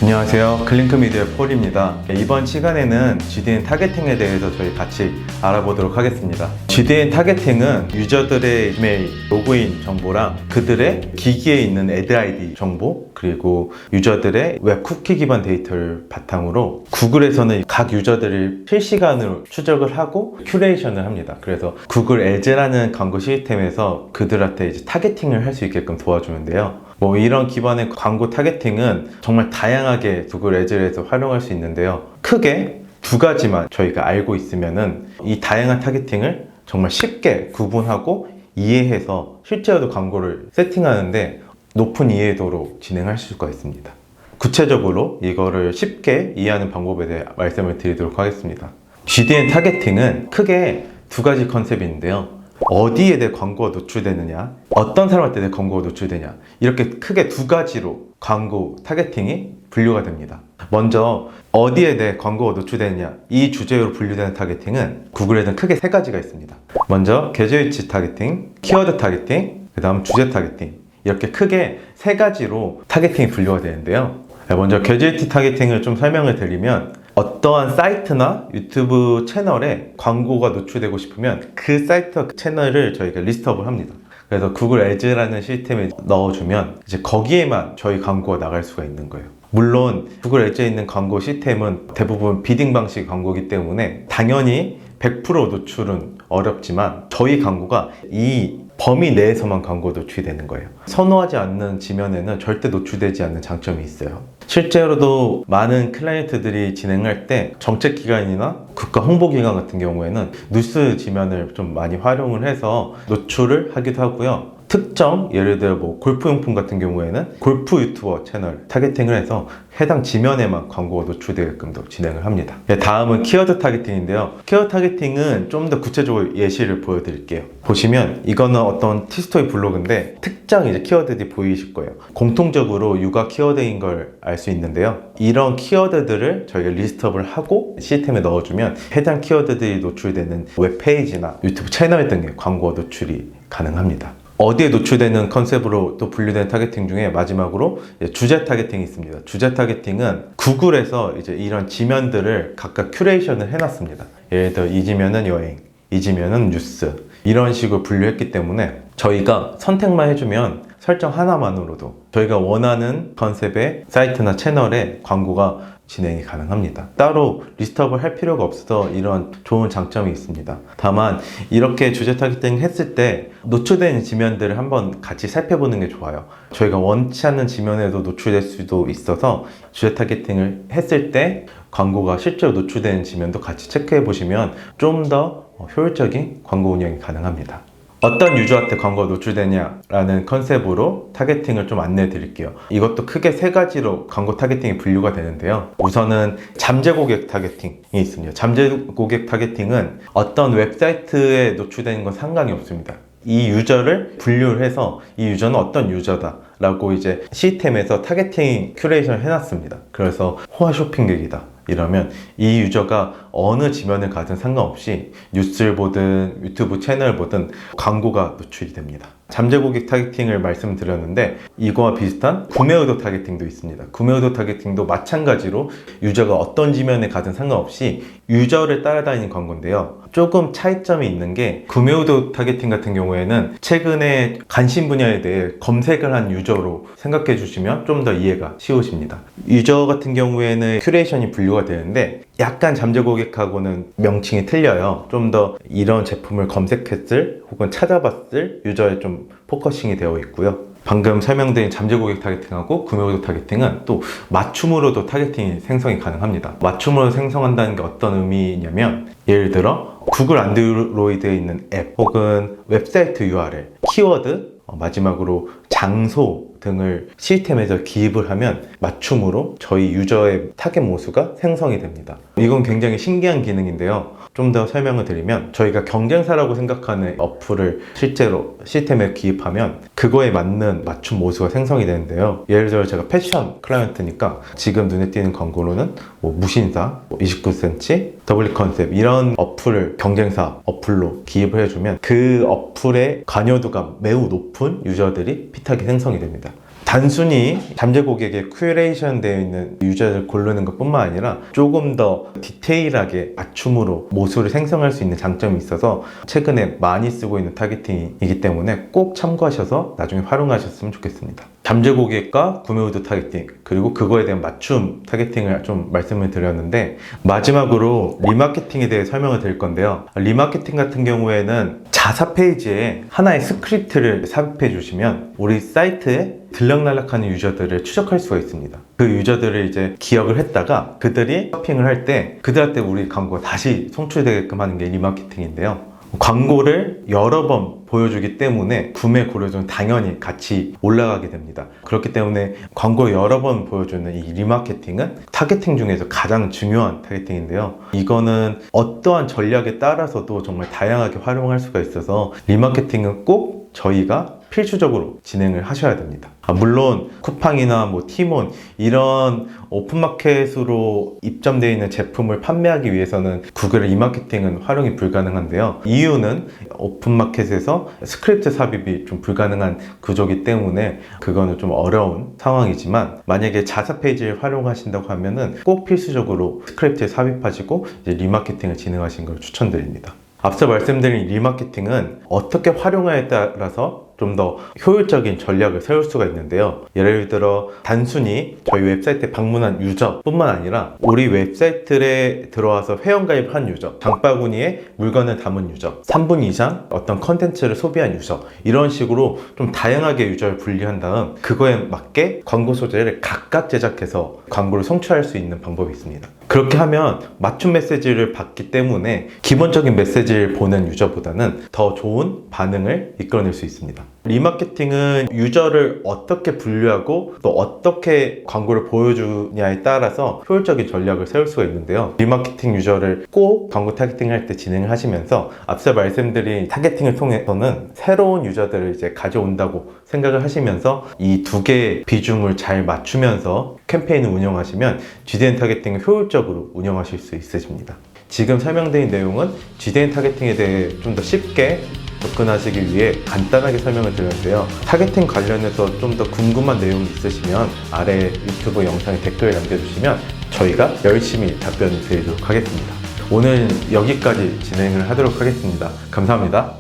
안녕하세요. 글링크미디어의 폴입니다. 이번 시간에는 GDN 타겟팅에 대해서 저희 같이 알아보도록 하겠습니다. GDN 타겟팅은 유저들의 이메일, 로그인 정보랑 그들의 기기에 있는 애드 아이디 정보, 그리고 유저들의 웹 쿠키 기반 데이터를 바탕으로 구글에서는 각 유저들을 실시간으로 추적을 하고 큐레이션을 합니다. 그래서 구글 애즈라는 광고 시스템에서 그들한테 이제 타겟팅을 할 수 있게끔 도와주는데요. 이런 기반의 광고 타겟팅은 정말 다양하게 구글 애즈에서 활용할 수 있는데요. 크게 두 가지만 저희가 알고 있으면은 이 다양한 타겟팅을 정말 쉽게 구분하고 이해해서 실제로도 광고를 세팅하는데 높은 이해도로 진행할 수가 있습니다. 구체적으로 이거를 쉽게 이해하는 방법에 대해 말씀을 드리도록 하겠습니다. GDN 타겟팅은 크게 두 가지 컨셉인데요. 어디에 내 광고가 노출되느냐, 어떤 사람한테 내 광고가 노출되냐, 이렇게 크게 두 가지로 광고 타겟팅이 분류가 됩니다. 먼저 어디에 내 광고가 노출되느냐, 이 주제로 분류되는 타겟팅은 구글에는 크게 세 가지가 있습니다. 먼저 계절 위치 타겟팅, 키워드 타겟팅, 그 다음 주제 타겟팅, 이렇게 크게 세 가지로 타겟팅이 분류가 되는데요. 먼저 계절 위치 타겟팅을 좀 설명을 드리면, 어떠한 사이트나 유튜브 채널에 광고가 노출되고 싶으면 그 사이트와 그 채널을 저희가 리스트업을 합니다. 그래서 구글 애즈라는 시스템에 넣어주면 이제 거기에만 저희 광고가 나갈 수가 있는 거예요. 물론 구글 애즈에 있는 광고 시스템은 대부분 비딩 방식 광고이기 때문에 당연히 100% 노출은 어렵지만 저희 광고가 이 범위 내에서만 광고 노출이 되는 거예요. 선호하지 않는 지면에는 절대 노출되지 않는 장점이 있어요. 실제로도 많은 클라이언트들이 진행할 때 정책기관이나 국가 홍보기관 같은 경우에는 뉴스 지면을 좀 많이 활용을 해서 노출을 하기도 하고요. 특정, 예를 들어 골프용품 같은 경우에는 골프 유튜버 채널 타겟팅을 해서 해당 지면에만 광고가 노출되게끔도 진행을 합니다. 다음은 키워드 타겟팅인데요. 키워드 타겟팅은 좀 더 구체적으로 예시를 보여드릴게요. 보시면 이거는 어떤 티스토리 블로그인데 특정 이제 키워드들이 보이실 거예요. 공통적으로 육아 키워드인 걸 알 수 있는데요. 이런 키워드들을 저희가 리스트업을 하고 시스템에 넣어주면 해당 키워드들이 노출되는 웹페이지나 유튜브 채널 등의 광고가 노출이 가능합니다. 어디에 노출되는 컨셉으로 또 분류된 타겟팅 중에 마지막으로 주제 타겟팅이 있습니다. 주제 타겟팅은 구글에서 이제 이런 지면들을 각각 큐레이션을 해놨습니다. 예를 들어 이 지면은 여행, 이 지면은 뉴스, 이런 식으로 분류했기 때문에 저희가 선택만 해주면 설정 하나만으로도 저희가 원하는 컨셉의 사이트나 채널에 광고가 진행이 가능합니다. 따로 리스트업을 할 필요가 없어서 이런 좋은 장점이 있습니다. 다만 이렇게 주제 타겟팅 했을 때 노출되는 지면들을 한번 같이 살펴보는 게 좋아요. 저희가 원치 않는 지면에도 노출될 수도 있어서 주제 타겟팅을 했을 때 광고가 실제로 노출되는 지면도 같이 체크해 보시면 좀 더 효율적인 광고 운영이 가능합니다. 어떤 유저한테 광고가 노출되냐라는 컨셉으로 타겟팅을 좀 안내해 드릴게요. 이것도 크게 세 가지로 광고 타겟팅이 분류가 되는데요. 우선은 잠재 고객 타겟팅이 있습니다. 잠재 고객 타겟팅은 어떤 웹사이트에 노출되는 건 상관이 없습니다. 이 유저를 분류를 해서 이 유저는 어떤 유저다 라고 이제 시스템에서 타겟팅 큐레이션을 해놨습니다. 그래서 호화 쇼핑객이다 이러면 이 유저가 어느 지면을 가든 상관없이 뉴스를 보든 유튜브 채널을 보든 광고가 노출이 됩니다. 잠재 고객 타겟팅을 말씀드렸는데 이거와 비슷한 구매 의도 타겟팅도 있습니다. 구매 의도 타겟팅도 마찬가지로 유저가 어떤 지면에 가든 상관없이 유저를 따라다니는 광고인데요. 조금 차이점이 있는 게 구매 의도 타겟팅 같은 경우에는 최근에 관심 분야에 대해 검색을 한 유저로 생각해 주시면 좀 더 이해가 쉬우십니다. 유저 같은 경우에는 큐레이션이 분류가 되는데 약간 잠재 고객하고는 명칭이 틀려요. 좀 더 이런 제품을 검색했을 혹은 찾아봤을 유저에 좀 포커싱이 되어 있고요. 방금 설명드린 잠재 고객 타겟팅하고 구매 의도 타겟팅은 또 맞춤으로도 타겟팅이 생성이 가능합니다. 맞춤으로 생성한다는 게 어떤 의미냐면 예를 들어 구글 안드로이드에 있는 앱 혹은 웹사이트 URL, 키워드, 마지막으로 장소 등을 시스템에서 기입을 하면 맞춤으로 저희 유저의 타겟 모수가 생성이 됩니다. 이건 굉장히 신기한 기능인데요. 좀 더 설명을 드리면 저희가 경쟁사라고 생각하는 어플을 실제로 시스템에 기입하면 그거에 맞는 맞춤 모수가 생성이 되는데요. 예를 들어 제가 패션 클라이언트니까 지금 눈에 띄는 광고로는 무신사, 29cm, 더블리 컨셉 이런 어플을 경쟁사 어플로 기입을 해주면 그 어플의 관여도가 매우 높은 유저들이 핏하게 생성이 됩니다. 단순히 잠재 고객의 큐레이션 되어 있는 유저를 고르는 것뿐만 아니라 조금 더 디테일하게 맞춤으로 모수를 생성할 수 있는 장점이 있어서 최근에 많이 쓰고 있는 타겟팅이기 때문에 꼭 참고하셔서 나중에 활용하셨으면 좋겠습니다. 잠재 고객과 구매 의도 타겟팅, 그리고 그거에 대한 맞춤 타겟팅을 좀 말씀을 드렸는데, 마지막으로 리마케팅에 대해 설명을 드릴 건데요. 리마케팅 같은 경우에는 자사 페이지에 하나의 스크립트를 삽입해 주시면 우리 사이트에 들락날락하는 유저들을 추적할 수가 있습니다. 그 유저들을 이제 기억을 했다가 그들이 쇼핑을 할 때 그들한테 우리 광고가 다시 송출되게끔 하는 게 리마케팅인데요. 광고를 여러 번 보여주기 때문에 구매 고려도는 당연히 같이 올라가게 됩니다. 그렇기 때문에 광고 여러 번 보여주는 이 리마케팅은 타겟팅 중에서 가장 중요한 타겟팅인데요. 이거는 어떠한 전략에 따라서도 정말 다양하게 활용할 수가 있어서 리마케팅은 꼭 저희가 필수적으로 진행을 하셔야 됩니다. 물론 쿠팡이나 뭐 티몬 이런 오픈마켓으로 입점되어 있는 제품을 판매하기 위해서는 구글의 리마케팅은 활용이 불가능한데요. 이유는 오픈마켓에서 스크립트 삽입이 좀 불가능한 구조이기 때문에 그거는 좀 어려운 상황이지만, 만약에 자사 페이지를 활용하신다고 하면은 꼭 필수적으로 스크립트를 삽입하시고 이제 리마케팅을 진행하시는 걸 추천드립니다. 앞서 말씀드린 리마케팅은 어떻게 활용하에 따라서 좀 더 효율적인 전략을 세울 수가 있는데요. 예를 들어 단순히 저희 웹사이트에 방문한 유저뿐만 아니라 우리 웹사이트에 들어와서 회원가입한 유저, 장바구니에 물건을 담은 유저, 3분 이상 어떤 컨텐츠를 소비한 유저, 이런 식으로 좀 다양하게 유저를 분리한 다음 그거에 맞게 광고 소재를 각각 제작해서 광고를 송출할 수 있는 방법이 있습니다. 그렇게 하면 맞춤 메시지를 받기 때문에 기본적인 메시지를 보는 유저보다는 더 좋은 반응을 이끌어낼 수 있습니다. 리마케팅은 유저를 어떻게 분류하고 또 어떻게 광고를 보여주냐에 따라서 효율적인 전략을 세울 수가 있는데요. 리마케팅 유저를 꼭 광고 타겟팅을 할 때 진행을 하시면서 앞서 말씀드린 타겟팅을 통해서는 새로운 유저들을 이제 가져온다고 생각을 하시면서 이 두 개의 비중을 잘 맞추면서 캠페인을 운영하시면 GDN 타겟팅을 효율적으로 운영하실 수 있으십니다. 지금 설명드린 내용은 GDN 타겟팅에 대해 좀 더 쉽게 접근하시기 위해 간단하게 설명을 드렸는데요. 타겟팅 관련해서 좀 더 궁금한 내용이 있으시면 아래 유튜브 영상에 댓글 남겨주시면 저희가 열심히 답변 드리도록 하겠습니다. 오늘 여기까지 진행을 하도록 하겠습니다. 감사합니다.